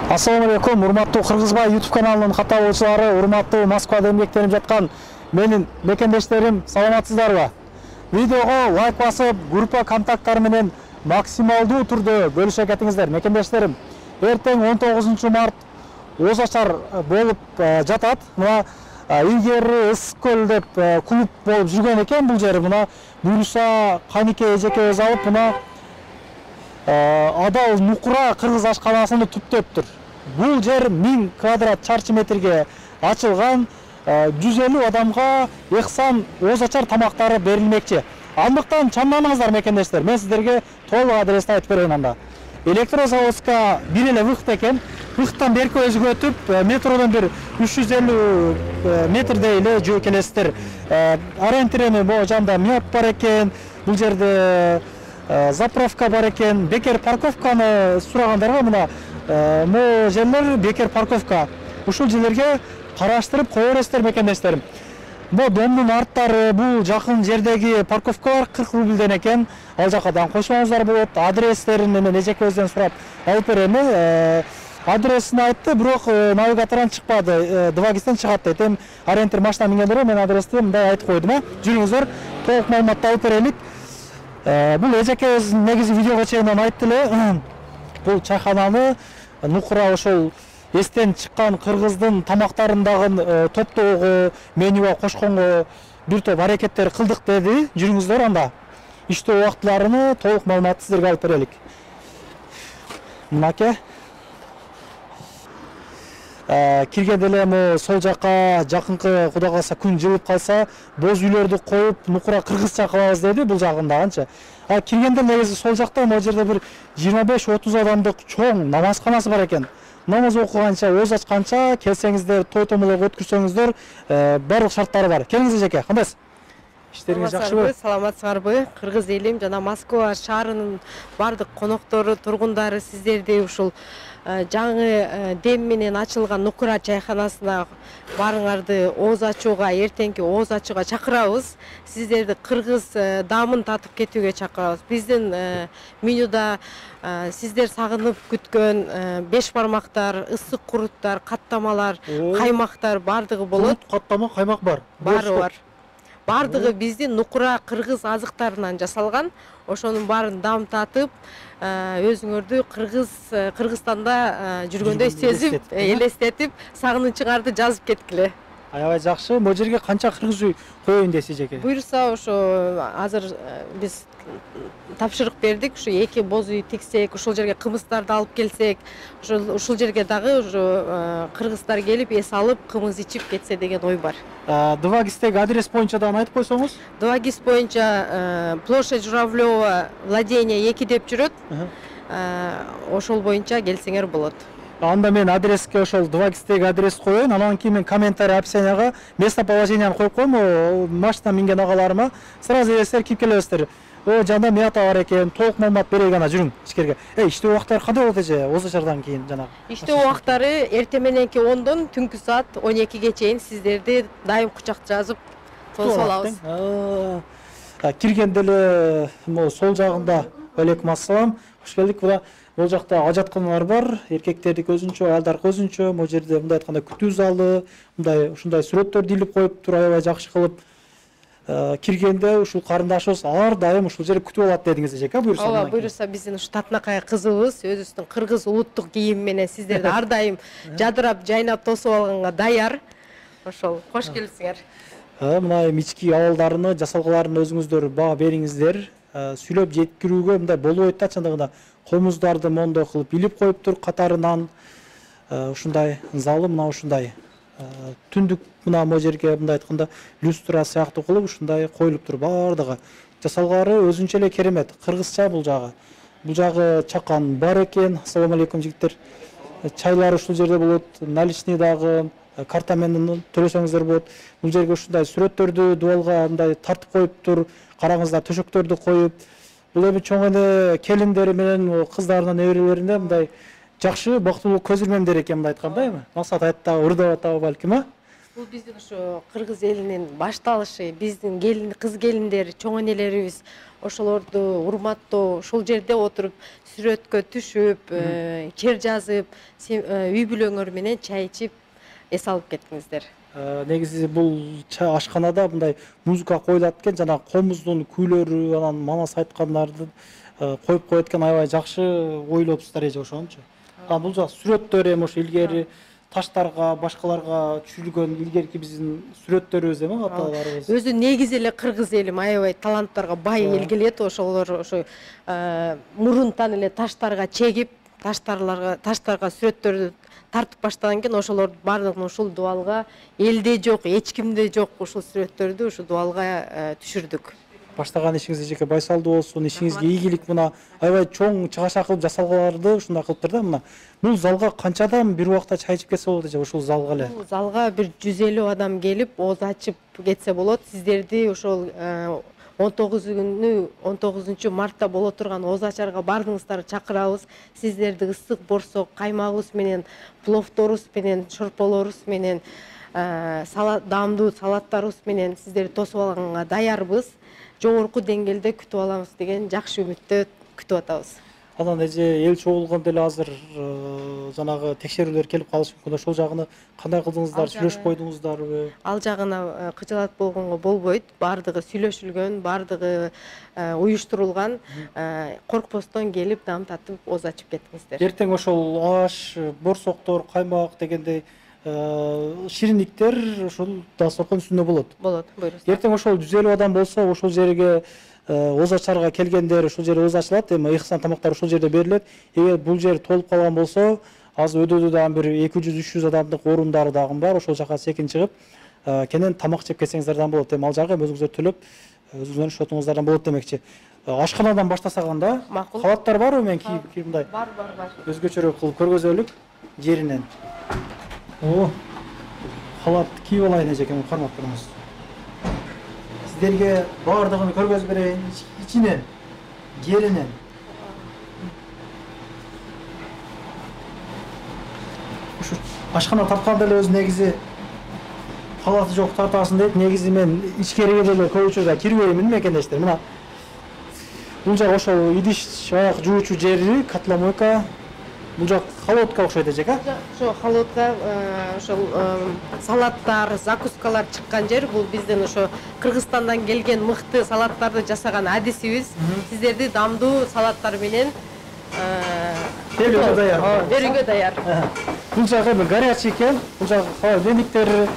Assalamu алейкум, урматтуу Кыргызбай YouTube каналынын катталуучулары, урматтуу Москвада эмгектенип жаткан менин мекендештерим, саламатсыздарбы? Видеого лайк басып, группа контакттары менен максималдуу түрдө бөлүшө кетиңиздер. Мекендештерим, эртең 19 март Оз Ачар болуп жатат. Мына илгери Ысык көл деп клуб болуп жүргөн экен бул жери. Мына буюрса Канике эжекебиз алып, мына адал Нукура кыргыз ашканасыны түптөптүр. Бул жер 1000 квадрат чарчы метрге ачылган, 150 адамга Эксан Оз Ачар тамактары берилмекчи. Андыктан чамданыңыздар мекендештер. Мен сиздерге толук адрести айтып берейин анда. Электрозаводска бир эле выход экен. Выходтан берки өзүгө өтүп, метродон бир 350 метрдей эле жөө келесиздер. Ориентирини могу жанда МИАП бар экен. Бул жерде заправка бар экен. Бекер парковканы сурагандарга мына могу жерлер бекер парковка. Ушул жерлерге караштырып кое бересиздер мекендештерим. Бу домдун арттары, бул жакын жердеги парковкалар 40 рубльден экен. Ал жака дагы кошсоңуздар болот. Адрестерин мен эжекебизден сурап алып берем. Адресин айтты, бирок навигатордан чыкпады. 2GIS'тен чыгат дейт. Эми ориентир машина мингендер мен адрести мындай айтып койдум. Жүрүңүздөр, толук маалыматты алып берелик. Бул эжекебиз негизи видеого чейин айтты эле. Бул чайхананы Нукура ошол эстен чыккан кыргыздын тамактарындагы топтоого, менюга кошконго бир топ аракеттер кылдык деди. Жүрүңүздөр, анда иштөө убактыларыны толук маалыматты сиздерге алып берелик. Мынаке киргенде эле сол жака жакынкы Кудай калса күн жылып калса, боз үйлөрдү коюп Нукура кыргызча кылабыз деди бул жагындагынча. Киргенде негизи сол жакта могу жерде бир 25-30 адамдык чоң намазканасы бар экен. Намаз окуганча, оз ачканча келсеңиздер, той томолок өткүрсөңүздөр, барлык шарттары бар. Келиңиз эжеке, кандайсыз? Иштериңиз жакшыбы? Саламатсыздарбы? Кыргыз элим жана Москва шаарынын бардык коноктору, тургундары сиздерди ушул жаңы дем менен ачылган Нукура чайханасына барыңарды оз ачууга, эртеңки оз ачууга чакырабыз. Сиздерди кыргыз даамын татып кетүүгө чакырабыз. Биздин менюда сиздер сагынып күткөн беш бармактар, ысык куруттар, каттамалар, каймактар бардыгы болот. Каттама, каймак бар. Баары бар. Бардыгы биздин Нукура кыргыз азыктарынан жасалган. Ошонун баарын дам татып, өзүңөрдү Кыргызстанда жүргөндөй сезип, элестетип, сагынычыңарды жазып кеткиле. Аябай жакшы. Бул жерге канча кыргыз үй коеюн дейсиз эжеке? Буюрса, ошо азыр биз тапшырык бердик, ушу 2 боз үй тиксек, ушул жерге кымыздарды алып келсек, ушул жерге дагы ушу кыргыздар келип эс алып, кымыз ичип кетсе деген ой бар. 2GIS'теги адрес боюнча дагы айтып койсоңуз? 2GIS боюнча площадь Журавлева, владение 2 деп жүрөт. Ошол боюнча келсеңер болот. Анда мен адреске ошол 2GIS'теги адрес коеюн, анан кийин мен комментарий описанияга местоположениени коюп коем, машина минген агаларыма сразу элестер кирип келебиздер. Жанда мята бар экен, толук маалымат берейик, ана жүрүң ичкерге. Иштөө убактары кандай болот эже? Оз Ачардан кийин жанагы. Иштөө убактары эртең мененки 10дон түнкү саат 12ге чейин сиздерди дайым кучак жазып тосуп алабыз. Киргенде эле могу сол жагында алейкум ассалам, кош келдик. Бул жакта ажатканалар бар, эркектердики өзүнчө, аялдардыкы өзүнчө. Могу жерде мындай айтканда күтүү залы, мындай ушундай сүрөттөр илип коюптур, аябай жакшы кылып. Киргенде ушул карындашыбыз ар дайым ушул жерде күтүп алат дедиңиз эжеке, буюрса. Ооба, буюрса биздин ушу татынакай кызыбыз өзүбүздүн кыргыз улуттук кийим менен сиздерди ар дайым жадырап, жайнап тосуп алганга даяр. Ошол, кош келипсиңер. Мына ички абалдарыны, жасалгаларын өзүңүздөр баа бериңиздер. Сүйлөп жеткирүүгө мындай болбойт да, чындыгында комуздарды мондой кылып илип коюптур катарынан. Ушундай залы мына ушундай түндүк мына могу жерге мындай айтканда люстра сыяктуу кылып ушундай коюлуптур бардыгы. Жасалгалары өзүнчө эле керемет, кыргызча бул жагы. Бул жагы чакан бар экен. Ассаламу алейкум жигиттер. Чайлар ушул жерде болот, наличный дагы, карта менен төлөсөңүздөр болот. Бул жерге ушундай сүрөттөрдү дубалга мындай тартып коюптур. Караңыздар, төшөктөрдү коюп. Бул эми чоң эле келиндери менен кыздарынын неберелерине мындай жакшы бактылуу көз ирмемдер экен мындай айтканда эми. Максат айтты, ырдап атабы балким, Бул биздин ошо кыргыз элинин башталышы, биздин кыз келиндер, чоң энелерибиз ошолорду урматтоо, ошол жерде отуруп сүрөткө түшүп, чер жазып, үй бүлөңөр менен чай ичип эс алып кеттиңиздер. Негизи бул ашканада мындай музыка коюлат экен, жана комуздун күйлөрү, анан манас айткандарды коюп коет экен, аябай жакшы ойлопсуздар эже ошончу. Бул жак сүрөттөр эми ошо илгери таштарга, башкаларга түшүрүлгөн илгерки биздин сүрөттөрүбүз эми аталарыбыз. Өзү негизи эле кыргыз эли аябай таланттарга бай эл келет, ошолор ошо мурунтан эле таштарга чегип, таштарга сүрөттөрдү тартып баштаган экен, ошолор бардыгын ушул дубалга элде жок, эч кимде жок ушул сүрөттөрдү ушул дубалга түшүрдүк. Баштаган ишиңиз эжеке байсалдуу болсун, ишиңизге ийгилик. Мына аябай чоң чыгаша кылып жасалгаларды ушундай кылыптыр да. Мына бул залга канча адам бир убакта чай ичип кетсе болот эже ушул залга эле? Бул залга бир 150 адам келип, ооз ачып кетсе болот. Сиздерди ошол 19 мартта боло турган ооз ачарга бардыгыңыздарды чакырабыз. Сиздерди ысык борсок каймагыбыз менен, пловторубуз менен, шорполорубуз менен, даамдуу салаттарыбыз менен сиздерди тосуп алганга даярбыз. Жогорку деңгээлде күтүп алабыз деген жакшы үмүттө күтүп атабыз. Анан эже эл чогулганда эле азыр жанагы текшерүүлөр келип калышы мүмкүн. Ошол жагыны кандай кылдыңыздар, сүйлөшүп койдуңуздарбы? Ал жагына кыжалат болгонго болбойт. Бардыгы сүйлөшүлгөн, бардыгы уюштурулган. Коркпостон келип дам татып ооз ачып кеттиңиздер. Эртең ошол аш, борсоктор, каймак дегендей шириниктер ошол дасторкон үстүндө болот. Болот, буйрусаңыз. Эртең ошол 150 адам болсо, ошол жерге ооз ачарга келгендер, ошол жерде ооз ачылат, эми ыйыксан тамактар ошол жерде берилет. Эгер бул жер толуп калган болсо, азыр өдөдө дагы бир 200-300 адамдык орундары дагы бар. Ошол жака секин чыгып, кенен тамак жеп кетсеңиздерден болот. Эми ал жагы өзүңүздөр төлөп, өзүңүздөрдүн шотуңуздардан болот демекчи. Ашканадан баштасак анда, кабаттар барбы мен кийип мындай? Бар. Өзгөчөрөөк кылып көргөзөлүк жеринен. Халат кийип алайын эжеке, кармап туруңуз. Сиздерге бардыгын көргөзүп берейин, ичинен, жеринен. Ушу ашкана тартканда эле өзү негизи халаты жок тартасың дейт. Негизи мен ичкериге деле көп учурда кирбеймин мекендештер. Мына бул жак ошол идиш аяк жуучу жери, котломойка. Бул жак холодка окшойт эжеке. Ошо холодка, ошол салаттар, закускалар чыккан жер. Бул биздин ошо Кыргызстандан келген мыкты салаттарды жасаган адисибиз. Сиздерди даамдуу салаттар менен берүүгө даяр. Бул жак эми горячий экен. Бул жак холодильниктер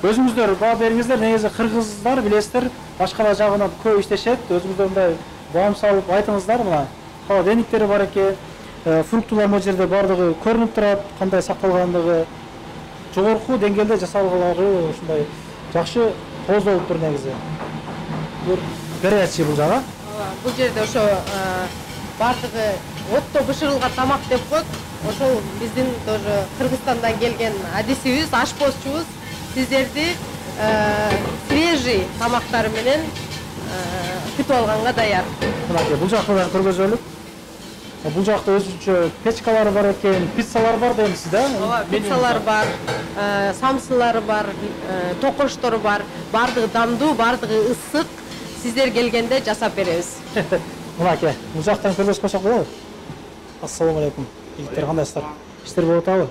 өзүңүздөр баа бериңиздер. Негизи кыргыздар билесиздер, ашкана жагынан көп иштешет. Өзүңүздөр мындай баам салып айтыңыздар. Мына холодильниктери бар экен. Фруктулар могу жерде бардыгы көрүнүп турат, кандай сакталгандыгы. Жогорку деңгээлде жасалгалары ушундай жакшы тоз болуп тур негизи. Бул горячий бул жагы. Бул жерде ошо бардыгы отто бышырылган тамак деп коет. Ошол биздин тоже Кыргызстандан келген адисибиз, ашпозчубуз. Сиздерди свежий тамактар менен күтүп алганга даяр. Мына бул жакта да көргөзөлүк. Бул жакта өзүнчө печкалары бар экен, пиццалар бар дейсиз да? Ооба, пиццалар бар, самсылары бар, токоштор бар. Бардыгы даамдуу, бардыгы ысык. Сиздер келгенде жасап беребиз. Мынаке, бул жактан көргөзүп койсок болобу? Ассалому алейкум. Иликтер кандайсыздар? Иштер болуп атабы?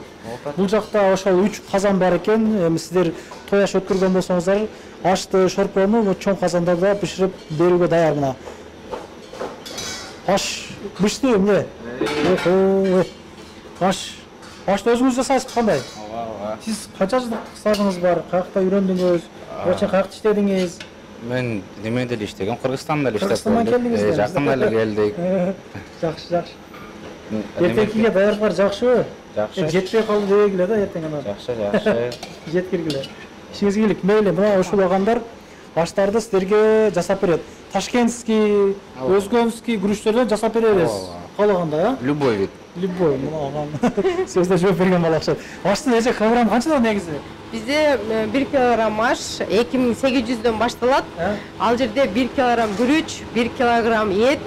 Бул жакта ошол 3 казан бар экен. Эми сиздер той аш өткөргөн болсоңуздар, ашты, шорпону чоң казандарда бышырып берүүгө даяр мына. Аш бышты эмне? Ашты өзүңүз жасайсызбы кандай? Ооба. Сиз канча жылдык стажыңыз бар? Каякта үйрөндүңүз? Качан каякта иштедиңиз? Мен немеде эле иштегем, Кыргызстанда эле иштеп Кыргызстандан келдиңиз. Жакында эле келдик. Жакшы. Эртеңкиге даярдыклар жакшыбы? Жакшы. Жетпей калды дегиле да эртең анан. Жакшы. Жеткиргиле. Ишиңизге ийгилик. Мейли, мына ушул агандар аштарды сиздерге жасап берет. Ташкентский, өзгөнский күрүчтөрдөн жасап беребиз. Каалагандай, а? Любой вид. Любой, мына аган. Сөздө жооп берген бала окшойт. Аштын эже килограмм канчадан негизи? Бизде 1 килограмм аш 2800дөн башталат. Ал жерде 1 килограмм күрүч, 1 килограмм эт,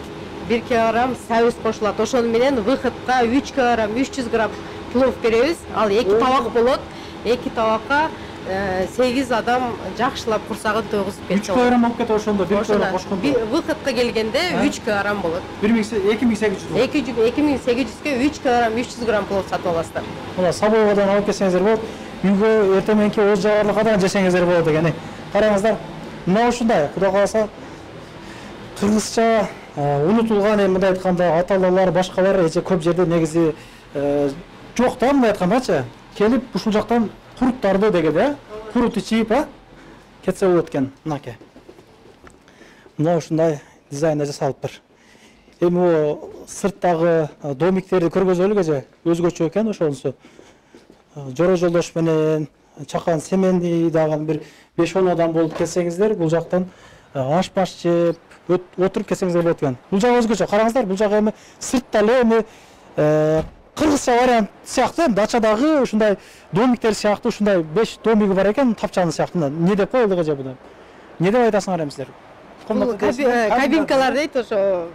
1 килограмм сабыз кошулат. Ошону менен выходка 3 килограмм 300 грамм плов беребиз. Ал 2 табак болот. 2 табакка 8 адам жакшылап курсагын тойгузуп кетсе 3 килограмм болуп кетип ошондо 1 килограмм кошкондо выходко келгенде 3 килограмм болот. 2800 2800ге 3 килограмм 300 грамм плов сатып аласыздар. мына Сабоевадан алып келсеңиздер болот. Үйгө эртең мененки оз жабарлыкка да жесеңиздер болот экен. Караңыздар, мына ушундай, Кудай кааласа кыргызча унутулган, мындай айтканда аталуулар, башкалар эже көп жерде негизи жок да, мындай айткандачы. Келип ушул жактан куруттарды дегенде, курут ичип, кетсе болот экен, мынакей. Мына ушундай дизайнда жасалыптыр. Эми сырттагы домиктерди көргөзөлүк эже, өзгөчө экен ошонусу. Жоро жолдош менен чакан семени дагы бир 5-10 адам болуп келсеңиздер, бул жактан аш-баш жеп, отуруп келсеңиздер болот экен. Бул жак өзгөчө. Караңыздар, бул жак эми сыртта эле эми кыргызча вариант сыяктуу, дачадагы ушундай домиктер сыяктуу ушундай 5 домиги бар экен, тапчаны сыяктуу. Не деп коелдук эже буну? Не деп айтасыңар эми силер? Кабинкалар дейт ошо.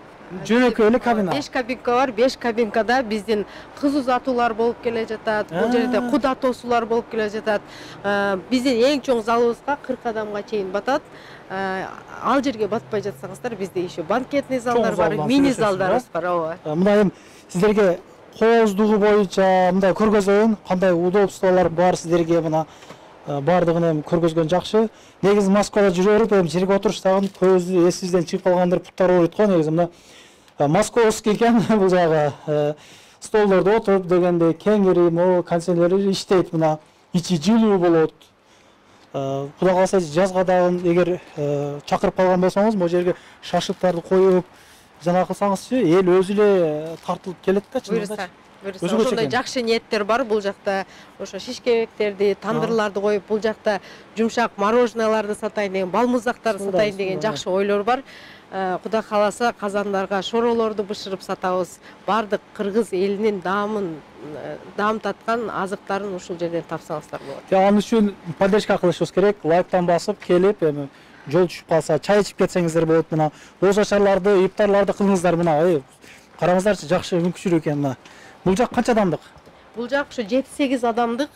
Жөнөкөй эле кабина. 5 кабинка бар. 5 кабинкада биздин кыз узатуулар болуп келе жатат. Бул жерде куда тосуулар болуп келе жатат. Биздин эң чоң залыбызга 40 адамга чейин батат. Ал жерге батпай жатсаңыздар, бизде еще банкетный залдар бар, мини залдарыбыз бар, ооба. Мына эми сиздерге кооздугу боюнча мындай көргөзөйүн, кандай удобстволор бар сиздерге, мына бардыгын эми көргөзгөн жакшы. Негизи Москвада жүрө берип, эми жерге отуруштагы көзү эсибизден чыгып калгандыр, путтар болот го. Негизи мына московский экен, бул жагы столдордо отуруп дегенде кеңири, могу кондиционерлери иштейт, мына ичи жылуу болот. Кудай кааласа жазга дагы эгер чакырып калган болсоңуз, могу жерге шашлыктарды коюп жана кылсаңызчы, эл өзү эле тартылып келет да, чынында. Ошондой жакшы ниеттер бар бул жакта. Ошо шишкебектерди, тандырларды коюп, бул жакта жумшак мороженойларды сатайын деген, балмуздактарды сатайын деген жакшы ойлор бар. Кудай кааласа казандарга шоролорду бышырып сатабыз. Бардык кыргыз элинин даам таткан азыктарын ушул жерден тапсаңыздар болот. Ал үчүн поддержка кылышыбыз керек. Лайктан басып келип, эми жол түшүп калса, чай ичип кетсеңиздер болот. Мына оз ачарларды, ифтарларды кылыңыздар. Мына караңыздарчы, жакшы мүмкүнчүлүк экен мына. Бул жак канча адамдык? Бул жак ушу 7-8 адамдык.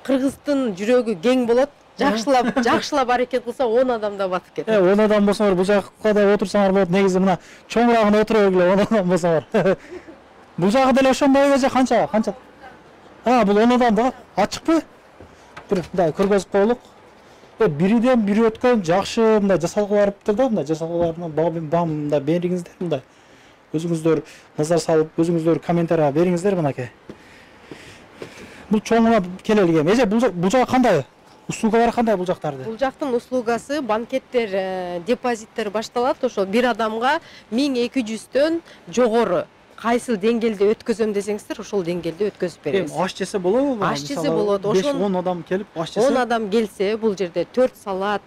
Кыргыздын жүрөгү кең болот. Жакшылап аракет кылса 10 адам да батып кетет. 10 адам болсоңор бул жакка да отурсаңар болот. Негизи мына чоңурагына отура бергиле, 10 адам болсоңор. Бул жагы деле ошондой эже, канча? Бул 10 адам да ачыкпы? Бир мындай көргөзүп коелук. Бириден бири өткөн жакшы мындай жасалгы барыптыр да, мындай жасалгыларына мындай бериңиздер, мындай. Өзүңүздөр назар салып, өзүңүздөр комментарий бериңиздер мынакей. Бул чоңуна келелик эми. Эже бул жак кандай? Услугалары кандай бул жактарды? Бул жактын услугасы банкеттер, депозиттер башталат. Ошол бир адамга 1200дөн жогору. Кайсыл деңгээлде өткөзөм десеңиздер, ошол деңгээлде өткөзүп беребиз. Аш жесе болобу? Аш жесе болот. 5-10 адам келип аш жесе. 10 адам келсе, бул жерде 4 салат,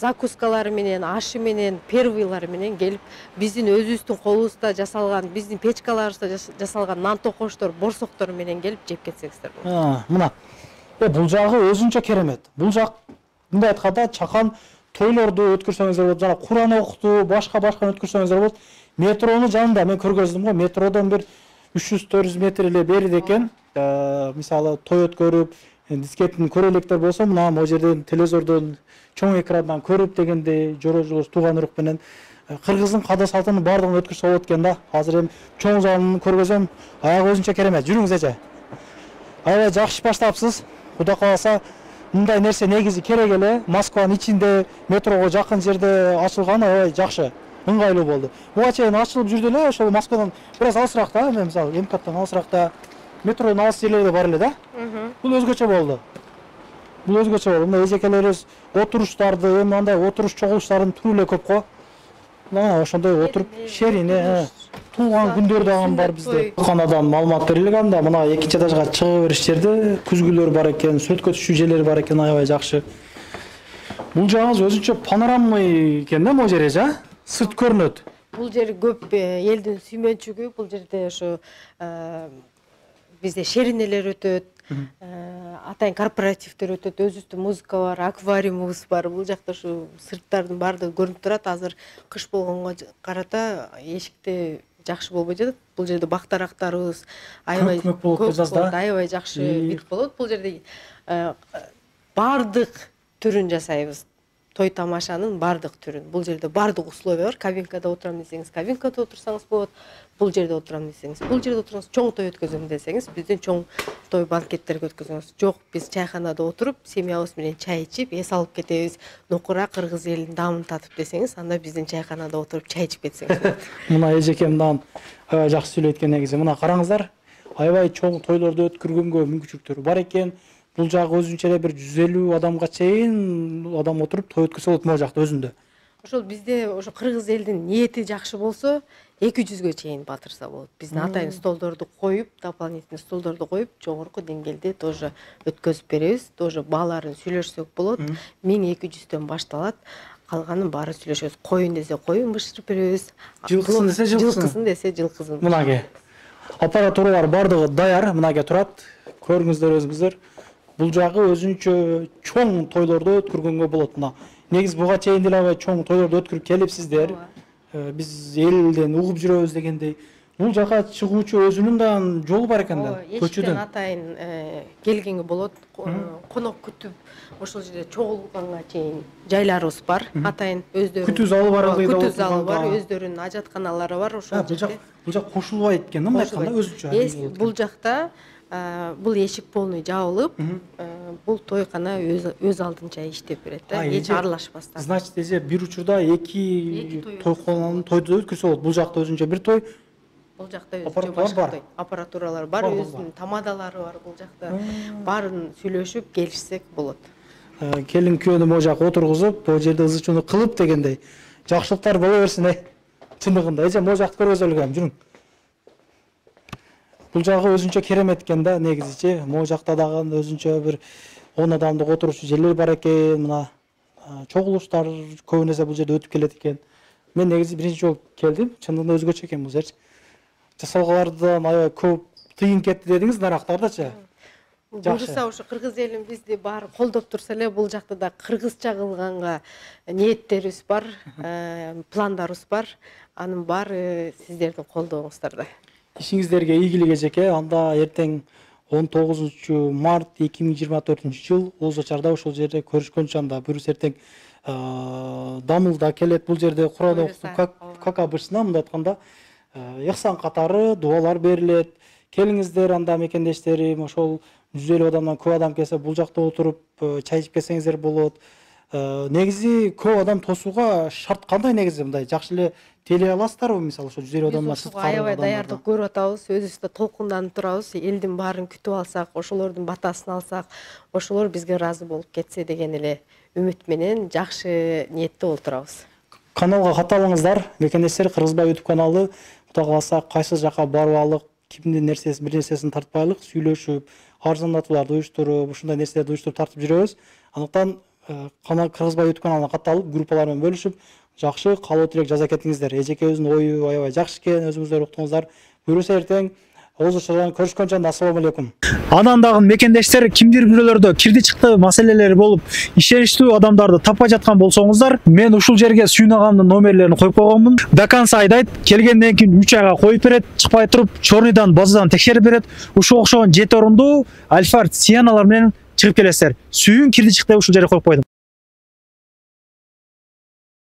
закускалары менен, ашы менен, первыйлары менен келип, биздин өзүбүздүн колубузда жасалган, биздин печкаларыбызда жасалган нан токоштор, борсоктор менен келип жеп кетсеңиздер болот. Мына. Бул жагы өзүнчө керемет. Бул жак мындай айтканда чакан тойлорду өткөрсөңүздөр болот, жана Куран окутуу, башка-башканы өткөрсөңүздөр болот. Метронун жанында мен көргөздүм го, метродон бир 300-400 метр эле бериде экен. Мисалы той өткөрүп, дискеттин көрө электер болсо, мына могу жерден телевизордон чоң экрандан көрүп дегенде жоро жолдош тууган урук менен кыргыздын каада салтынын бардыгын өткөрсө болот экен да. Азыр эми чоң залын көргөзөм, аягы өзүнчө керемет. Жүрүңүз эже. Аябай жакшы баштапсыз. Кудай кааласа мындай нерсе негизи керек эле. Москванын ичинде, метрого жакын жерде ачылган аябай жакшы, ыңгайлуу болду. Буга чейин ачылып жүрдү эле, ошол Москвадан бир аз алысыракта, мисалы МКаттан алысыракта, метронун алыс жерлери бар эле да. Бул өзгөчө болду. Мына эжекелерибиз отуруштарды, мындай отуруш чогулуштарын түрү эле көп го. Мына ошондой отуруп шерине, тууган күндөр дагы бар бизде. Канадан маалымат берилген да, мына экинчи этажга чыгып бериш жерде күзгүлөр бар экен, сөткө түшүү жерлери бар экен, аябай жакшы. Бул жагыңыз өзүнчө панорамный экен да, могу жер эже, сырт көрүнөт. Бул жер көп элдин сүймөнчүгү, бул жерде ошо бизде шеринелер өтөт, атайын корпоративдер өтөт, өзүбүздүн музыка бар, аквариумубуз бар. Бул жакта ушу сырттардын баардыгы көрүнүп турат. Азыр кыш болгонго карата эшикте жакшы болбой жатат. Бул жерде бактарактарыбыз аябай көп болот жазда. Аябай жакшы бит болот. Бул жерде бардык түрүн жасайбыз. Той тамашанын бардык түрүн. Бул жерде бардык условия бар. Кабинкада отурам десеңиз, кабинкада отурсаңыз болот. Бул жерде отурам десеңиз, бул жерде отурсаңыз, чоң той өткөзөм десеңиз, биздин чоң той банкеттерге өткөзөңүз. Жок, биз чайханада отуруп, семьябыз менен чай ичип, эс алып кетебиз. Нукура кыргыз элинин даамын татып десеңиз, анда биздин чайханада отуруп чай ичип кетсеңиз болот. Мына эжекем мындан аябай жакшы сүйлөйт экен негизи. Мына караңыздар, аябай чоң тойлорду өткөргөнгө мүмкүнчүлүктөр бар экен. Бул жагы өзүнчө эле бир 150 адамга чейин адам отуруп той өткөзсө болот могу жакта өзүндө. Ошол бизде ошо кыргыз элдин ниети жакшы болсо 200ге чейин батырса болот. Биздин атайын столдорду коюп, дополнительный столдорду коюп, жогорку деңгээлде тоже өткөзүп беребиз. Тоже бааларын сүйлөшсөк болот. 1200дөн башталат. Калганын баары сүйлөшөбүз. Коюн десе коюн бышырып беребиз. Жылкысын десе жылкысын десе жылкысын. Мынаке аппаратуралар бардыгы даяр, мынаке турат. Көрүңүздөр өзүңүздөр. Бул жагы өзүнчө чоң тойлорду өткөргөнгө болот. Мына негизи буга чейин деле аябай чоң тойлорду өткөрүп келипсиздер. Биз элден угуп жүрөбүз дегендей. Бул жака чыгуучу өзүнүн да жолу бар экен да. Көчөдөн атайын келгенге болот. Конок күтүп, ошол жерде чогулганга чейин жайларыбыз бар. Атайын өздөрүнүн күтүү залы бар, күтүү залы бар, өздөрүнүн ажатканалары бар. Ошол бул жак кошулбайт экен, мындай айтканда өзүнчө. Бул жакта бул эшик полный жабылып, бул тойкана өз алдынча иштеп берет да, эч аралашпастан. Значит, эже бир учурда эки тойкананы тойду өткөрсө болот. Бул жакта өзүнчө бир той. Бул жакта өзүнчө башка той. Аппаратуралар бар, өзүнүн тамадалары бар бул жакта. Баарын сүйлөшүп, келишсек болот. Келин күйөөнү могу жака отургузуп, бул жерде ызы чууну кылып дегендей. Жакшылыктар боло берсин, чындыгында. Эже могу жакты көргөзөлгөм, жүрүң. Бул жагы өзүнчө керемет экен да, негизичи. Могу жакта дагы өзүнчө бир 10 адамдык отурушчу жерлер бар экен. Мына чогулуштар көбүнесе бул жерде өтүп келет экен. Мен негизи биринчи жолу келдим. Чындыгында өзгөчө экен бул жерчи. Жасалгалардан аябай көп тыйын кетти дедиңиз, нарактардачы. Буюрса ошо кыргыз элин бизди баары колдоп турса эле, бул жакта да кыргызча кылганга ниеттерибиз бар, пландарыбыз бар. Анын баары сиздердин колдооңуздарда. Ишиңиздерге ийгилик эжеке. Анда эртең 19 март 2024 жыл Озочарда ошол жерде көрүшкөнчө анда буюрса эртең дамылда келет бул жерде Кур'ан окутуп какабышына мындай айтканда ыхсан катары дуалар берилет. Келиңиздер анда мекендештерим, ошол 150 адамдан көп адам келсе бул жакта отуруп чай ичип кетсеңиздер болот. Негизи көп адам тосууга шарт кандай негизи мындай жакшы эле телей аласыздарбы, мисалы ошо 150 адамдан сырткары адамдар? Аябай даярдык көрүп атабыз, өзүбүз да толкунданып турабыз. Элдин баарын күтүп алсак, ошолордун батасын алсак, ошолор бизге ыраазы болуп кетсе деген эле үмүт менен жакшы ниетте болуп турабыз. Каналга катталыңыздар. Мекендештер Кыргызбай YouTube каналы. Кудай кааласа кайсы жака барып алып, кимдин нерсесин, бир нерсесин тартпайлык, сүйлөшүп, арзандатууларды уюштуруп, ушундай нерселерди уюштуруп тартып жүрөбүз. Андыктан канал Кыргызбай YouTube каналына катталып, группалар менен бөлүшүп, жакшы каалоо тилек жаза кетиңиздер. Эжеке өзүнүн ою аябай жакшы экен, өзүңүздөр уктуңуздар. Буюрса эртең Озочардан көрүшкөнчө ассаламу алейкум. Анан дагы мекендештер кимдир бирөөлөрдө кирди чыкты маселелери болуп, ишеничтүү адамдарды таппай жаткан болсоңуздар, мен ушул жерге сүйүнагамдын номерлерин коюп койгонмун. До конца айдайт, келгенден кийин 3 айга коюп берет, чыкпай туруп, чорныйдан, базадан текшерип берет. Ушул окшогон 7 орундуу Альфард Сианалар менен чыгып келесиздер. Сүйүн кирди чыкты ушул жерге коюп койдум.